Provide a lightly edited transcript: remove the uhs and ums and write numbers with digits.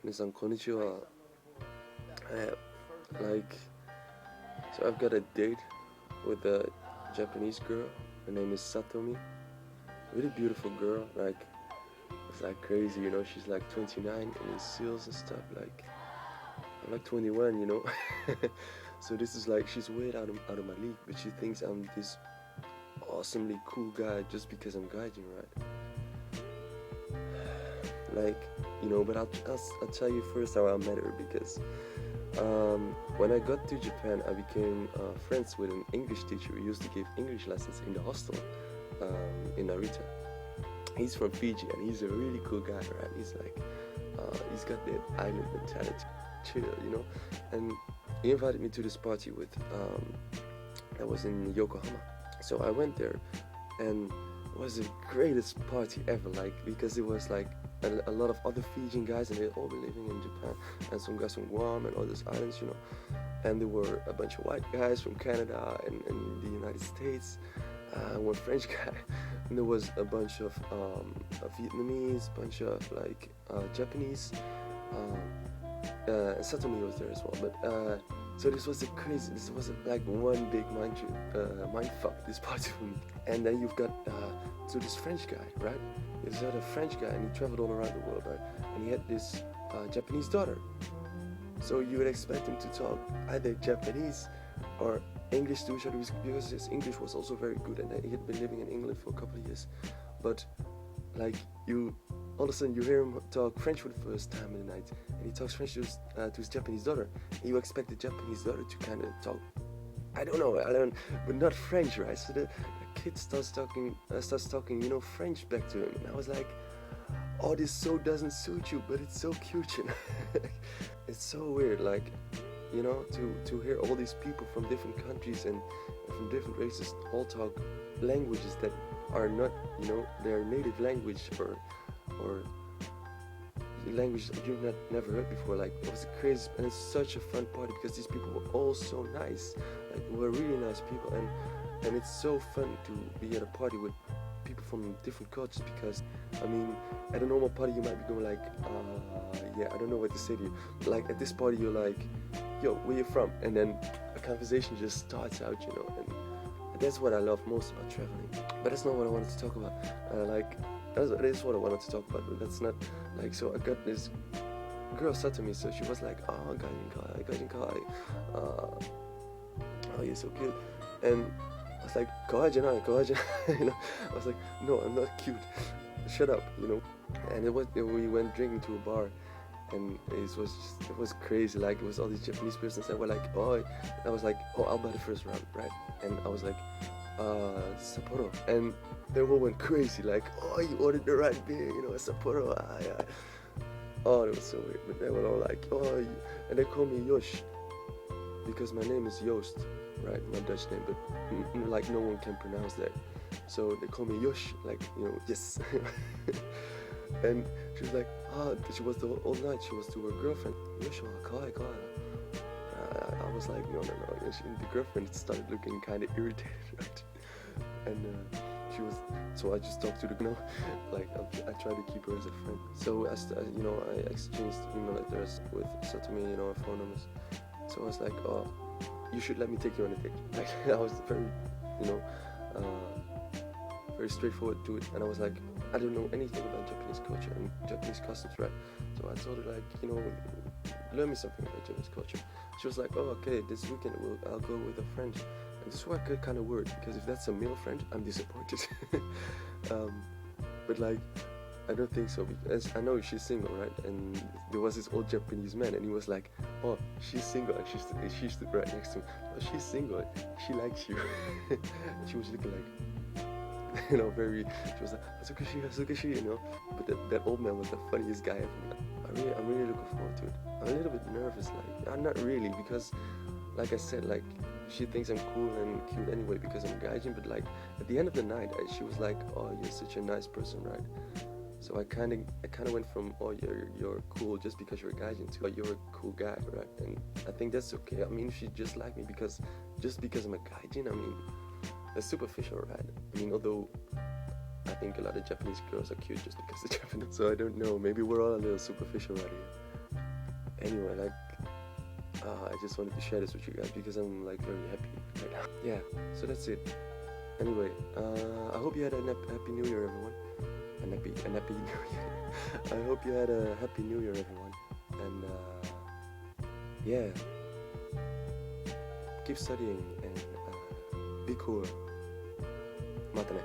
Nisan konnichiwa. Like, so I've got a date with a Japanese girl. Her name is Satomi. Really beautiful girl. Like, it's like crazy, you know. She's like 29 and in sales and stuff. Like, I'm like 21, you know. So this is like, she's way out of my league, but she thinks I'm this awesomely cool guy just because I'm gaijin, right? Like, you know, but I'll tell you first how I met her, because when I got to Japan, I became friends with an English teacher who used to give English lessons in the hostel in Narita. He's from Fiji and he's a really cool guy, right? He's like, he's got that island mentality, chill, you know. And he invited me to this party with that was in Yokohama. So I went there, and it was the greatest party ever. Like, because it was like a lot of other Fijian guys, and they all been living in Japan, and some guys from Guam and all these islands, you know. And there were a bunch of white guys from Canada and the United States, one French guy, and there was a bunch of Vietnamese, bunch of like Japanese, and Satomi was there as well. But so this was like one big mind fuck, this party for me. And then you've got so this French guy, right? He's a French guy, and he traveled all around the world, right? And he had this Japanese daughter. So you would expect him to talk either Japanese or English to each other, because his English was also very good, and he had been living in England for a couple of years. But like, all of a sudden you hear him talk French for the first time in the night, and he talks French to his Japanese daughter. And you expect the Japanese daughter to kind of talk, but not French, right? So the kid starts talking, you know, French back to him, and I was like, oh, this so doesn't suit you, but it's so cute, you know. It's so weird, like, you know, to hear all these people from different countries and from different races all talk languages that are not, you know, their native language, or language that you've never heard before. Like, it was crazy, and it's such a fun party because these people were all so nice. Like, were really nice people, and it's so fun to be at a party with people from different cultures, because I mean, at a normal party you might be going like, yeah, I don't know what to say to you. Like, at this party you're like, yo, where you from? And then a conversation just starts out, you know, and that's what I love most about traveling. But that's not what I wanted to talk about. That is what I wanted to talk about, but that's not, like, so I got this girl said to me, so she was like, oh, gaijin kai, oh, you're so cute. And I was like, gaijin, you know. I was like, no, I'm not cute, shut up, you know. And we went drinking to a bar, and it was crazy. Like, it was all these Japanese persons that were like, oh, I was like, oh, I'll buy the first round, right? And I was like, Sapporo, and they all went crazy, like, oh, you ordered the right beer, you know, Sapporo, yeah. Oh, it was so weird, but they were all like, oh, and they call me Yosh, because my name is Joost, right, my Dutch name, but like, no one can pronounce that, so they call me Yosh, like, you know, yes. And she was like, she was the whole night, she was to her girlfriend, Yosh, kawaii. I was like, no. And the girlfriend started looking kind of irritated, right? And she was, so I just talked to the girl, like, I tried to keep her as a friend. So you know, I exchanged email address with Satomi, you know, our phone numbers. So I was like, oh, you should let me take you on a date. Like, I was very, you know, very straightforward to it, and I was like, I don't know anything about Japanese culture and Japanese customs, right? So I told her, like, you know, learn me something about Japanese culture. She was like, oh, okay, this weekend I'll go with a friend. And this is why I got kind of worried, because if that's a male friend, I'm disappointed. But like, I don't think so, because I know she's single, right? And there was this old Japanese man, and he was like, oh, she's single, and she stood right next to him. Oh, she's single, she likes you. And she was looking like, you know, she was like, Hatsukashi, you know. But that old man was the funniest guy ever. I'm really looking forward to it. I'm a little bit nervous, like, I'm not really, because, like I said, like, she thinks I'm cool and cute anyway because I'm gaijin, but like, at the end of the night, she was like, oh, you're such a nice person, right? So I kind of went from, oh, you're cool just because you're a gaijin, to, oh, you're a cool guy, right? And I think that's okay. I mean, she just liked me because I'm a gaijin. I mean, that's superficial, right? I mean, although I think a lot of Japanese girls are cute just because they're Japanese. So I don't know, maybe we're all a little superficial right here. Anyway, like, I just wanted to share this with you guys because I'm like very happy right now. Yeah, so that's it. Anyway, I hope you had a happy New Year, everyone. An happy New Year. I hope you had a happy New Year, everyone. And yeah, keep studying and be cool. Matane.